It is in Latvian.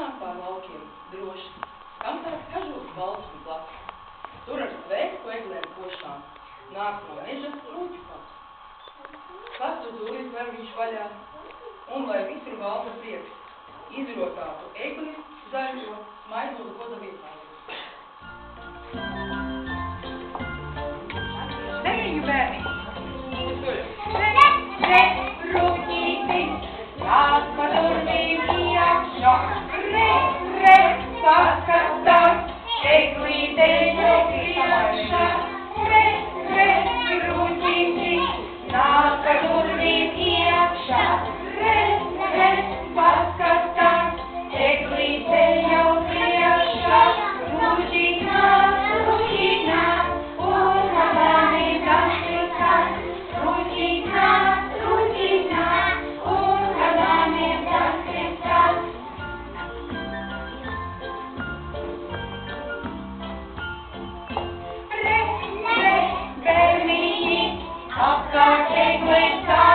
nāk pār laukiem, droši, kam tāds kažoks balts un plats. Tur ar svētku eglēm košām, nāk no meža rūķu pats. Katru dūlis var viņš vaļā, un lai visur valda prieks, izrotātu egli zaļo, maizotu koda vietā. Deviņu bērni. Rūķītis, nāk pa durvīm iekšā, paskatās, eglīte jau priekšā. Rūķītis, nāk pa durvīm iekšā, paskatās, eglīte jau priekšā. Rūķīt nāk, un kadāni dastikās. Rūķīt nāk, un kadāni dastikās. Bērniņi, apkārt eglē stāv.